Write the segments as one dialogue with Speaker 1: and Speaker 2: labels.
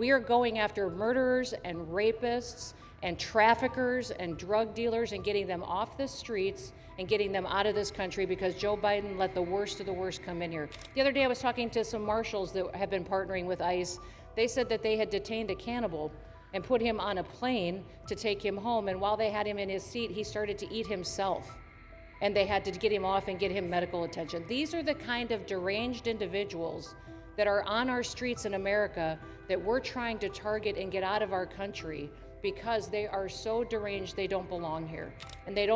Speaker 1: We are going after murderers and rapists and traffickers and drug dealers and getting them off the streets and getting them out of this country because Joe Biden let the worst of the worst come in here. The other day I was talking to some marshals that have been partnering with ICE. They said that they had detained a cannibal and put him on a plane to take him home, and while they had him in his seat, he started to eat himself, and they had to get him off and get him medical attention. These are the kind of deranged individuals that are on our streets in America that we're trying to target and get out of our country because they are so deranged they don't belong here. And they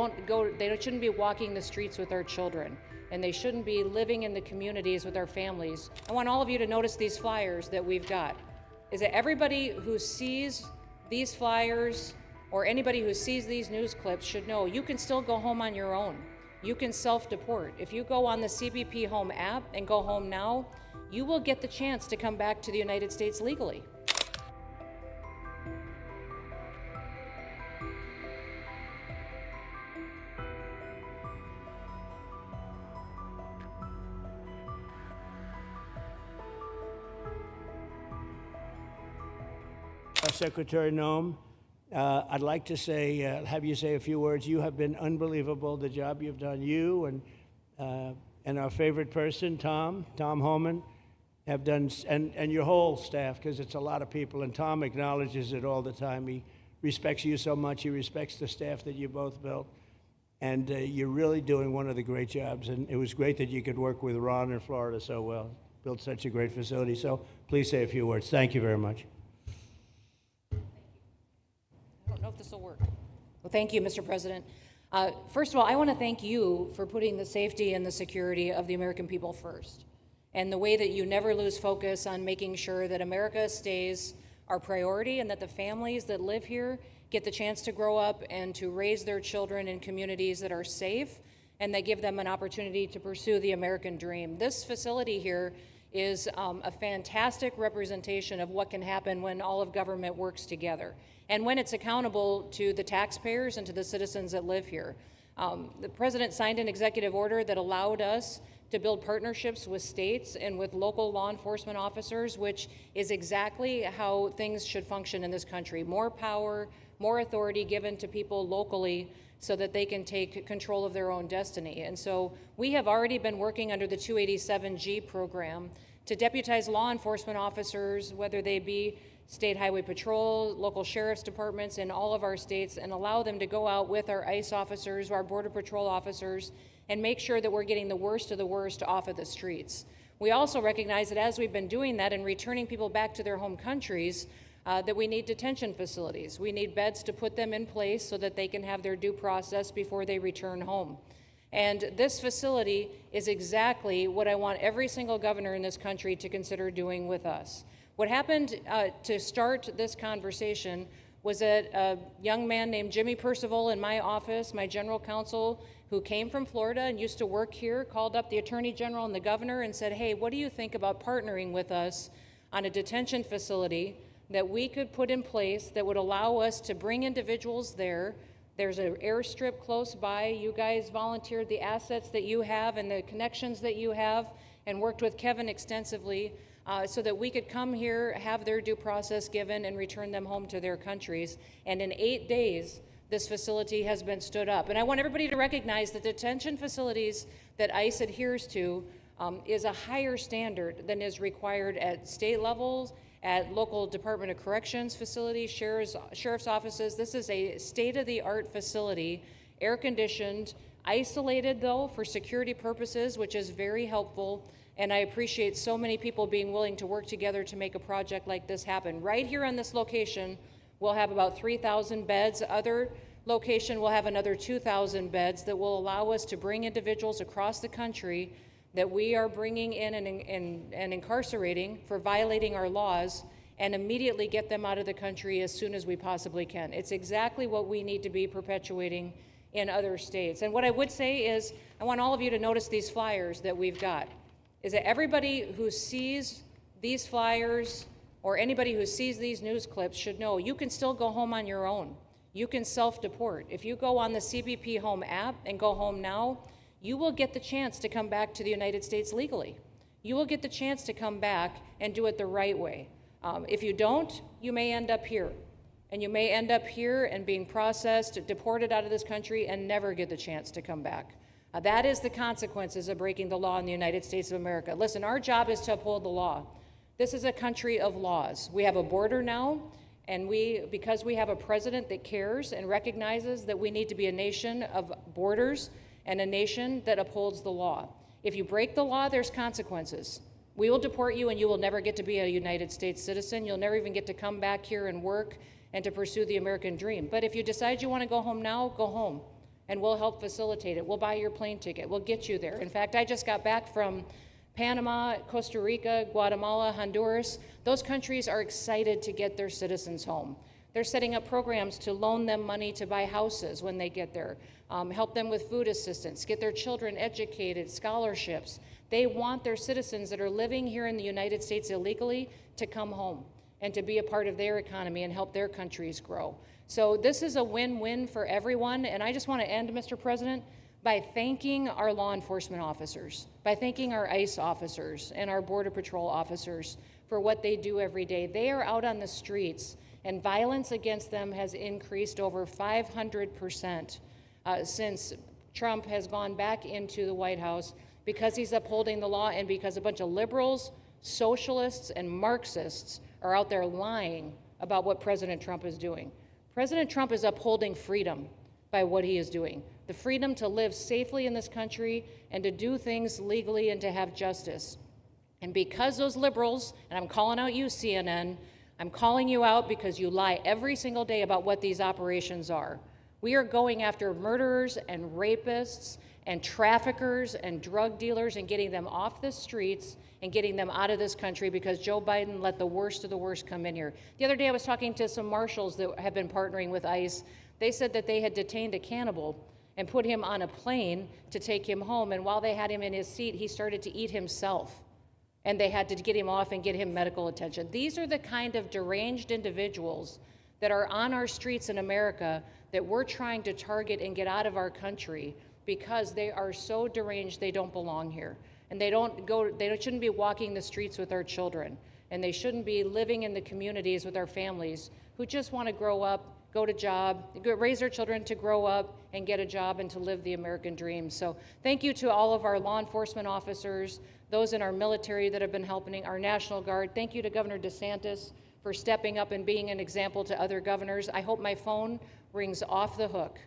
Speaker 1: shouldn't be walking the streets with our children, and they shouldn't be living in the communities with our families. I want all of you to notice these flyers that we've got. Is that everybody who sees these flyers or anybody who sees these news clips should know you can still go home on your own. You can self-deport. If you go on the CBP Home app and go home now, you will get the chance to come back to the United States legally.
Speaker 2: Secretary Noem, I'd like to say, have you say a few words. You have been unbelievable, the job you've done. You and our favorite person, Tom Homan, have done, and your whole staff, because it's a lot of people, and Tom acknowledges it all the time. He respects you so much. He respects the staff that you both built. And you're really doing one of the great jobs. And it was great that you could work with Ron in Florida so well, built such a great facility. So please say a few words. Thank you very much.
Speaker 1: I don't know if this will work. Well, thank you, Mr. President. First of all, I want to thank you for putting the safety and the security of the American people first, and the way that you never lose focus on making sure that America stays our priority and that the families that live here get the chance to grow up and to raise their children in communities that are safe and that give them an opportunity to pursue the American dream. This facility here is a fantastic representation of what can happen when all of government works together and when it's accountable to the taxpayers and to the citizens that live here. The president signed an executive order that allowed us to build partnerships with states and with local law enforcement officers, which is exactly how things should function in this country. More power, more authority given to people locally so that they can take control of their own destiny. And so we have already been working under the 287G program to deputize law enforcement officers, whether they be state highway patrol, local sheriff's departments in all of our states, and allow them to go out with our ICE officers, our border patrol officers, and make sure that we're getting the worst of the worst off of the streets. We also recognize that as we've been doing that and returning people back to their home countries, that we need detention facilities. We need beds to put them in place so that they can have their due process before they return home. And this facility is exactly what I want every single governor in this country to consider doing with us. What happened to start this conversation was that a young man named Jimmy Percival in my office, my general counsel, who came from Florida and used to work here, called up the Attorney General and the governor and said, hey, what do you think about partnering with us on a detention facility that we could put in place that would allow us to bring individuals there? There's an airstrip close by. You guys volunteered the assets that you have and the connections that you have and worked with Kevin extensively so that we could come here, have their due process given, and return them home to their countries. And in 8 days, this facility has been stood up. And I want everybody to recognize that detention facilities that ICE adheres to is a higher standard than is required at state levels, at local Department of Corrections facilities, sheriff's offices. This is a state-of-the-art facility, air-conditioned, isolated though for security purposes, which is very helpful. And I appreciate so many people being willing to work together to make a project like this happen. Right here on this location, we'll have about 3,000 beds. Other location will have another 2,000 beds that will allow us to bring individuals across the country that we are bringing in and incarcerating for violating our laws and immediately get them out of the country as soon as we possibly can. It's exactly what we need to be perpetuating in other states. And what I would say is, I want all of you to notice these flyers that we've got. Is that everybody who sees these flyers or anybody who sees these news clips should know you can still go home on your own. You can self-deport. If you go on the CBP Home app and go home now, you will get the chance to come back to the United States legally. You will get the chance to come back and do it the right way. If you don't, you may end up here. And you may end up here and being processed, deported out of this country, and never get the chance to come back. That is the consequences of breaking the law in the United States of America. Listen, our job is to uphold the law. This is a country of laws. We have a border now, and because we have a president that cares and recognizes that we need to be a nation of borders and a nation that upholds the law. If you break the law, there's consequences. We will deport you, and you will never get to be a United States citizen. You'll never even get to come back here and work and to pursue the American dream. But if you decide you want to go home now, go home, and we'll help facilitate it. We'll buy your plane ticket. We'll get you there. In fact, I just got back from Panama, Costa Rica, Guatemala, Honduras. Those countries are excited to get their citizens home. They're setting up programs to loan them money to buy houses when they get there, help them with food assistance, get their children educated, scholarships. They want their citizens that are living here in the United States illegally to come home and to be a part of their economy and help their countries grow. So this is a win-win for everyone, and I just want to end, Mr. President, by thanking our law enforcement officers, by thanking our ICE officers and our Border Patrol officers for what they do every day. They are out on the streets, and violence against them has increased over 500% since Trump has gone back into the White House, because he's upholding the law and because a bunch of liberals, socialists, and Marxists are out there lying about what President Trump is doing. President Trump is upholding freedom by what he is doing. The freedom to live safely in this country and to do things legally and to have justice. And because those liberals, and I'm calling out you, CNN, I'm calling you out because you lie every single day about what these operations are. We are going after murderers and rapists and traffickers and drug dealers and getting them off the streets and getting them out of this country because Joe Biden let the worst of the worst come in here. The other day I was talking to some marshals that have been partnering with ICE. They said that they had detained a cannibal and put him on a plane to take him home, and while they had him in his seat, he started to eat himself, and they had to get him off and get him medical attention. These are the kind of deranged individuals that are on our streets in America that we're trying to target and get out of our country because they are so deranged they don't belong here. And they shouldn't be walking the streets with our children. And they shouldn't be living in the communities with our families who just want to grow up, go to job, raise their children to grow up and get a job and to live the American dream. So thank you to all of our law enforcement officers, those in our military that have been helping, our National Guard. Thank you to Governor DeSantis for stepping up and being an example to other governors. I hope my phone rings off the hook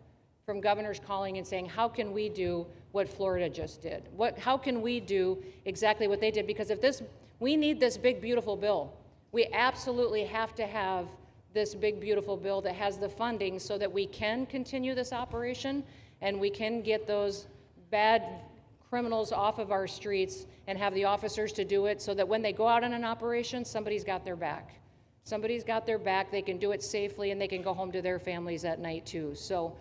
Speaker 1: from governors calling and saying, how can we do what Florida just did? How can we do exactly what they did? Because we need this big, beautiful bill. We absolutely have to have this big, beautiful bill that has the funding so that we can continue this operation and we can get those bad criminals off of our streets and have the officers to do it so that when they go out on an operation, somebody's got their back. Somebody's got their back, they can do it safely, and they can go home to their families at night too. So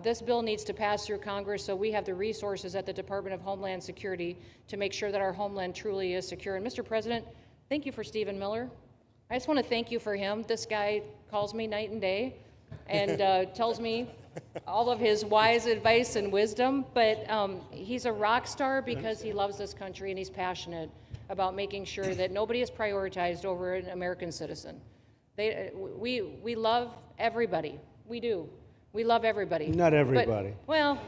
Speaker 1: this bill needs to pass through Congress so we have the resources at the Department of Homeland Security to make sure that our homeland truly is secure. And Mr. President, thank you for Stephen Miller. I just want to thank you for him. This guy calls me night and day and tells me all of his wise advice and wisdom, but he's a rock star because he loves this country and he's passionate about making sure that nobody is prioritized over an American citizen. We love everybody. We do. We love everybody.
Speaker 2: Not everybody.
Speaker 1: But, well,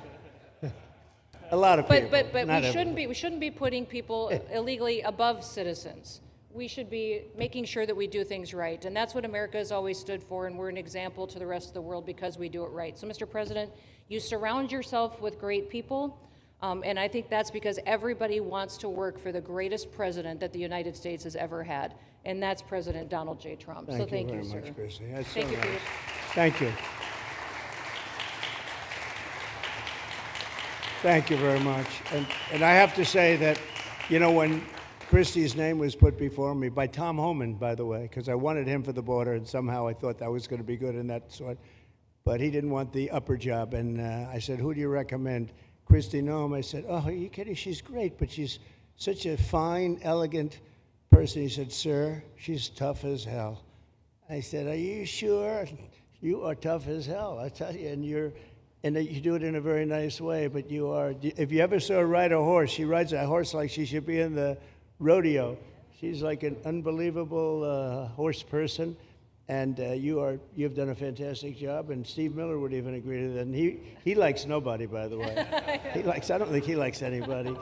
Speaker 2: a lot of people.
Speaker 1: But we shouldn't be putting people illegally above citizens. We should be making sure that we do things right, and that's what America has always stood for, and we're an example to the rest of the world because we do it right. So, Mr. President, you surround yourself with great people, and I think that's because everybody wants to work for the greatest president that the United States has ever had, and that's President Donald J. Trump.
Speaker 2: Thank
Speaker 1: you
Speaker 2: very
Speaker 1: sir.
Speaker 2: much, Kristi. That's
Speaker 1: Thank
Speaker 2: so
Speaker 1: you for
Speaker 2: nice.
Speaker 1: your...
Speaker 2: Thank you. Thank you very much. And I have to say that, you know, when Kristi's name was put before me by Tom Homeland, by the way, because I wanted him for the border, and somehow I thought that was going to be good in that sort. But he didn't want the upper job, and I said, who do you recommend? Kristi Noem. I said, oh, are you kidding? She's great, but she's such a fine, elegant person. He said, sir, she's tough as hell. I said, are you sure? You are tough as hell, I tell you, and you do it in a very nice way, but you are, if you ever saw her ride a horse, she rides a horse like she should be in the rodeo. She's like an unbelievable horse person, and you've done a fantastic job. And Steve Miller would even agree to that. And he likes nobody, by the way. I don't think he likes anybody.